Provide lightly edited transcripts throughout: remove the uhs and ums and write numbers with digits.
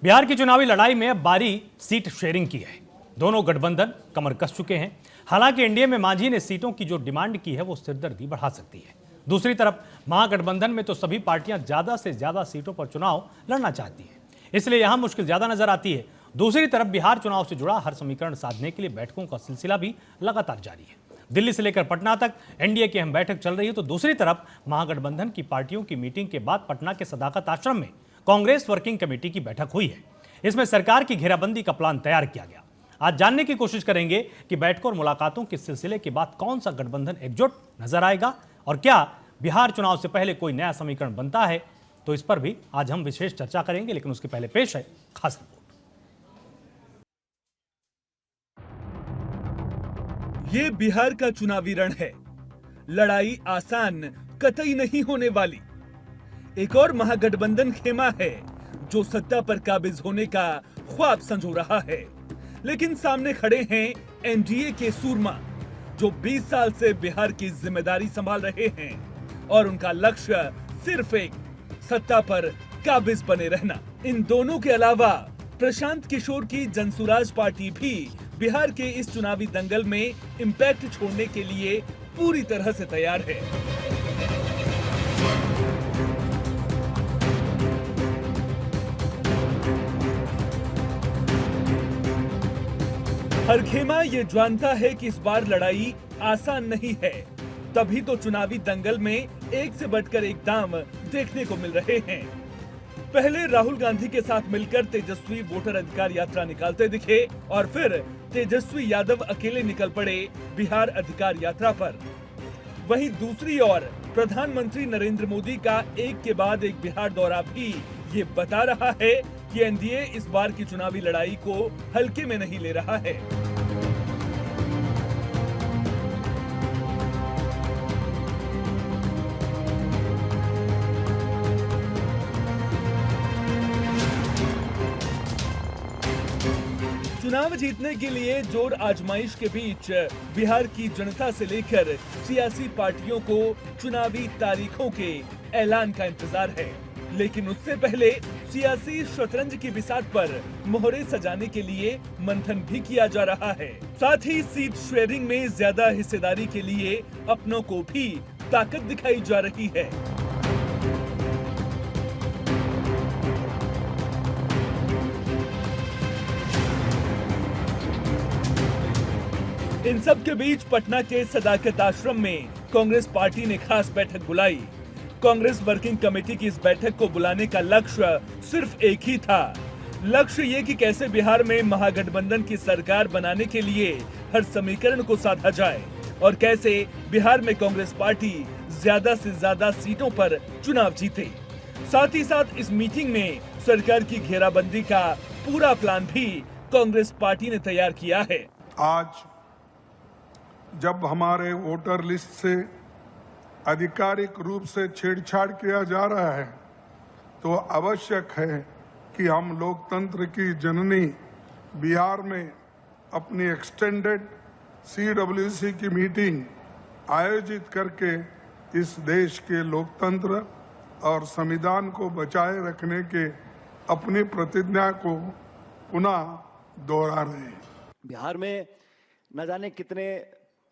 बिहार की चुनावी लड़ाई में अब बारी सीट शेयरिंग की है। दोनों गठबंधन कमर कस चुके हैं। हालांकि एनडीए में मांझी ने सीटों की जो डिमांड की है वो सिरदर्दी बढ़ा सकती है। दूसरी तरफ महागठबंधन में तो सभी पार्टियां ज्यादा से ज्यादा सीटों पर चुनाव लड़ना चाहती हैं, इसलिए यहां मुश्किल ज्यादा नजर आती है। दूसरी तरफ बिहार चुनाव से जुड़ा हर समीकरण साधने के लिए बैठकों का सिलसिला भी लगातार जारी है। दिल्ली से लेकर पटना तक एनडीए की अहम बैठक चल रही है, तो दूसरी तरफ महागठबंधन की पार्टियों की मीटिंग के बाद पटना के सदाकत आश्रम में कांग्रेस वर्किंग कमेटी की बैठक हुई है। इसमें सरकार की घेराबंदी का प्लान तैयार किया गया। आज जानने की कोशिश करेंगे कि बैठकों और मुलाकातों के सिलसिले के बाद कौन सा गठबंधन एकजुट नजर आएगा और क्या बिहार चुनाव से पहले कोई नया समीकरण बनता है। तो इस पर भी आज हम विशेष चर्चा करेंगे, लेकिन उसके पहले पेश है खास रिपोर्ट। ये बिहार का चुनावी रण है। लड़ाई आसान कतई नहीं होने वाली। एक और महागठबंधन खेमा है जो सत्ता पर काबिज होने का ख्वाब संजो रहा है, लेकिन सामने खड़े हैं एनडीए के सूरमा जो 20 साल से बिहार की जिम्मेदारी संभाल रहे हैं और उनका लक्ष्य सिर्फ एक, सत्ता पर काबिज बने रहना। इन दोनों के अलावा प्रशांत किशोर की जनसुराज पार्टी भी बिहार के इस चुनावी दंगल में इम्पैक्ट छोड़ने के लिए पूरी तरह से तैयार है। हर खेमा ये जानता है कि इस बार लड़ाई आसान नहीं है, तभी तो चुनावी दंगल में एक से बढ़कर एक दाम देखने को मिल रहे हैं। पहले राहुल गांधी के साथ मिलकर तेजस्वी वोटर अधिकार यात्रा निकालते दिखे और फिर तेजस्वी यादव अकेले निकल पड़े बिहार अधिकार यात्रा पर। वहीं दूसरी ओर प्रधानमंत्री नरेंद्र मोदी का एक के बाद एक बिहार दौरा भी ये बता रहा है कि एनडीए इस बार की चुनावी लड़ाई को हल्के में नहीं ले रहा है। चुनाव जीतने के लिए जोर आजमाइश के बीच बिहार की जनता से लेकर सियासी पार्टियों को चुनावी तारीखों के ऐलान का इंतजार है, लेकिन उससे पहले सियासी शतरंज की बिसात पर मोहरे सजाने के लिए मंथन भी किया जा रहा है। साथ ही सीट शेयरिंग में ज्यादा हिस्सेदारी के लिए अपनों को भी ताकत दिखाई जा रही है। इन सब के बीच पटना के सदाकत आश्रम में कांग्रेस पार्टी ने खास बैठक बुलाई। कांग्रेस वर्किंग कमेटी की इस बैठक को बुलाने का लक्ष्य सिर्फ एक ही था। लक्ष्य ये कि कैसे बिहार में महागठबंधन की सरकार बनाने के लिए हर समीकरण को साधा जाए और कैसे बिहार में कांग्रेस पार्टी ज्यादा से ज्यादा सीटों पर चुनाव जीते। साथ ही साथ इस मीटिंग में सरकार की घेराबंदी का पूरा प्लान भी कांग्रेस पार्टी ने तैयार किया है। आज जब हमारे वोटर लिस्ट से आधिकारिक रूप से छेड़छाड़ किया जा रहा है, तो आवश्यक है कि हम लोकतंत्र की जननी बिहार में अपनी एक्सटेंडेड CWC की मीटिंग आयोजित करके इस देश के लोकतंत्र और संविधान को बचाए रखने के अपनी प्रतिज्ञा को पुनः दोहरा रहे हैं। बिहार में न जाने कितने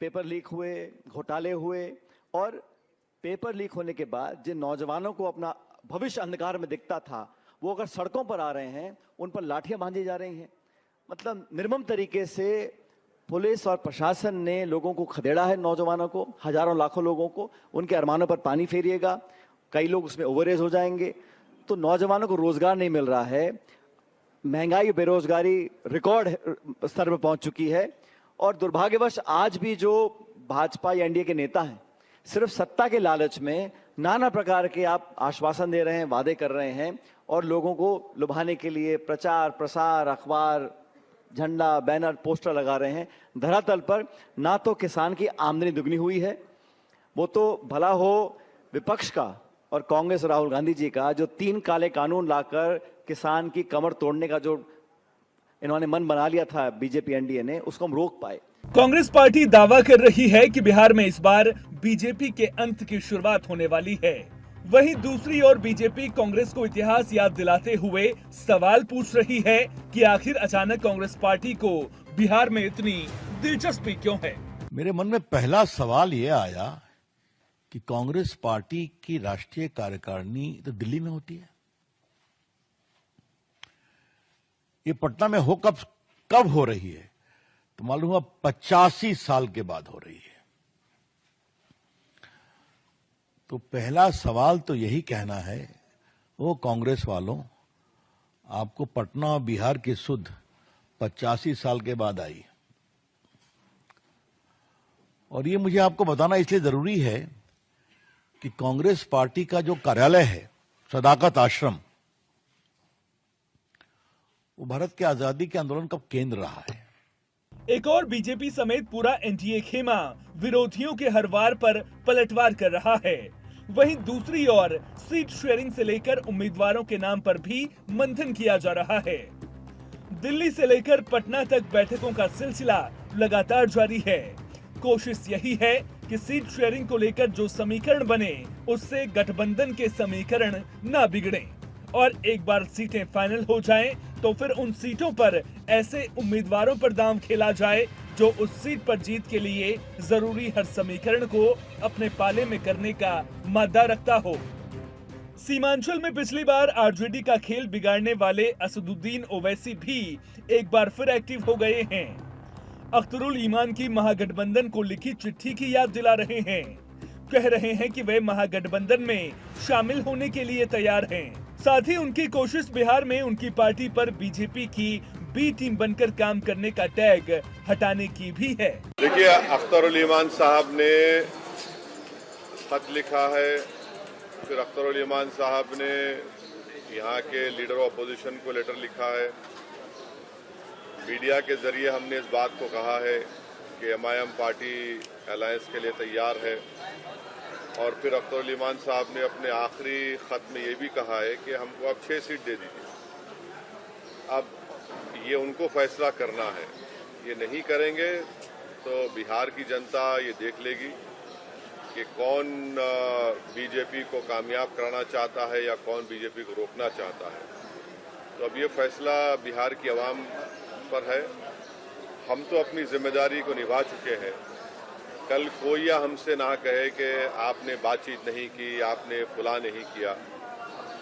पेपर लीक हुए, घोटाले हुए और पेपर लीक होने के बाद जिन नौजवानों को अपना भविष्य अंधकार में दिखता था, वो अगर सड़कों पर आ रहे हैं, उन पर लाठियां बांधी जा रही हैं। मतलब निर्मम तरीके से पुलिस और प्रशासन ने लोगों को खदेड़ा है, नौजवानों को, हजारों लाखों लोगों को। उनके अरमानों पर पानी फेरिएगा, कई लोग उसमें ओवरएज हो जाएंगे। तो नौजवानों को रोजगार नहीं मिल रहा है, महंगाई बेरोजगारी रिकॉर्ड स्तर पर पहुंच चुकी है और दुर्भाग्यवश आज भी जो भाजपा या एनडीए के नेता हैं, सिर्फ सत्ता के लालच में नाना प्रकार के आप आश्वासन दे रहे हैं, वादे कर रहे हैं और लोगों को लुभाने के लिए प्रचार प्रसार, अखबार, झंडा, बैनर, पोस्टर लगा रहे हैं। धरातल पर ना तो किसान की आमदनी दुगनी हुई है, वो तो भला हो विपक्ष का और कांग्रेस राहुल गांधी जी का, जो 3 काले कानून लाकर किसान की कमर तोड़ने का जो इन्होंने मन बना लिया था बीजेपी एनडीए ने, उसको हम रोक पाए। कांग्रेस पार्टी दावा कर रही है कि बिहार में इस बार बीजेपी के अंत की शुरुआत होने वाली है। वहीं दूसरी ओर बीजेपी कांग्रेस को इतिहास याद दिलाते हुए सवाल पूछ रही है कि आखिर अचानक कांग्रेस पार्टी को बिहार में इतनी दिलचस्पी क्यों है। मेरे मन में पहला सवाल ये आया कि कांग्रेस पार्टी की राष्ट्रीय कार्यकारिणी तो दिल्ली में होती है, ये पटना में कब हो रही है, तो मालूम हुआ 85 साल के बाद हो रही है। तो पहला सवाल तो यही कहना है, वो कांग्रेस वालों, आपको पटना और बिहार की सुध 85 साल के बाद आई। और ये मुझे आपको बताना इसलिए जरूरी है कि कांग्रेस पार्टी का जो कार्यालय है सदाकत आश्रम, वो भारत के आजादी के आंदोलन का केंद्र रहा है। एक और बीजेपी समेत पूरा एनडीए खेमा विरोधियों के हर वार पर पलटवार कर रहा है। वहीं दूसरी ओर सीट शेयरिंग से लेकर उम्मीदवारों के नाम पर भी मंथन किया जा रहा है। दिल्ली से लेकर पटना तक बैठकों का सिलसिला लगातार जारी है। कोशिश यही है कि सीट शेयरिंग को लेकर जो समीकरण बने उससे गठबंधन के समीकरण ना बिगड़े और एक बार सीटें फाइनल हो जाएं तो फिर उन सीटों पर ऐसे उम्मीदवारों पर दांव खेला जाए जो उस सीट पर जीत के लिए जरूरी हर समीकरण को अपने पाले में करने का मादा रखता हो। सीमांचल में पिछली बार आरजेडी का खेल बिगाड़ने वाले असदुद्दीन ओवैसी भी एक बार फिर एक्टिव हो गए हैं। अख्तरुल ईमान की महागठबंधन को लिखी चिट्ठी की याद दिला रहे हैं। कह रहे हैं कि वे महागठबंधन में शामिल होने के लिए तैयार हैं। साथ ही उनकी कोशिश बिहार में उनकी पार्टी पर बीजेपी की बी टीम बनकर काम करने का टैग हटाने की भी है। देखिए, अख्तरुल ईमान साहब ने खत लिखा है, फिर अख्तरुल ईमान साहब ने यहाँ के लीडर ऑफ अपोजिशन को लेटर लिखा है। मीडिया के जरिए हमने इस बात को कहा है कि एमआईएम पार्टी अलायंस के लिए तैयार है। और फिर अख्तरुल ईमान साहब ने अपने आखिरी खत में ये भी कहा है कि हमको अब 6 सीट दे दीजिए। अब ये उनको फैसला करना है, ये नहीं करेंगे तो बिहार की जनता ये देख लेगी कि कौन बीजेपी को कामयाब कराना चाहता है या कौन बीजेपी को रोकना चाहता है। तो अब ये फैसला बिहार की आवाम पर है। हम तो अपनी जिम्मेदारी को निभा चुके हैं। कल कोई या हमसे ना कहे कि आपने बातचीत नहीं की, आपने फुला नहीं किया।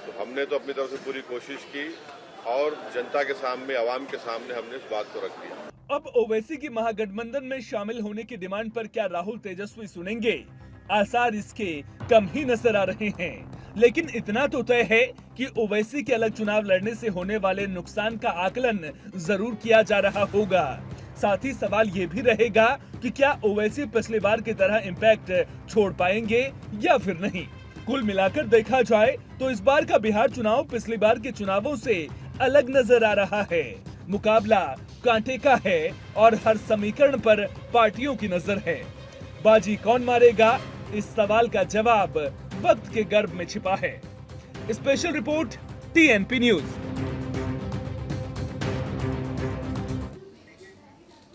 तो हमने तो अपनी तरफ से पूरी कोशिश की और जनता के सामने, आवाम के सामने हमने इस बात को रख दिया। अब ओवैसी की महागठबंधन में शामिल होने की डिमांड पर क्या राहुल तेजस्वी सुनेंगे? आसार इसके कम ही नजर आ रहे हैं। लेकिन इतना तो तय है कि ओवैसी के अलग चुनाव लड़ने से होने वाले नुकसान का आकलन जरूर किया जा रहा होगा। साथ ही सवाल ये भी रहेगा कि क्या ओवैसी पिछली बार की तरह इम्पैक्ट छोड़ पाएंगे या फिर नहीं। कुल मिलाकर देखा जाए तो इस बार का बिहार चुनाव पिछली बार के चुनावों से अलग नजर आ रहा है। मुकाबला कांटे का है और हर समीकरण पर पार्टियों की नजर है। बाजी कौन मारेगा, इस सवाल का जवाब वक्त के गर्भ में छिपा है। Special report TNP news.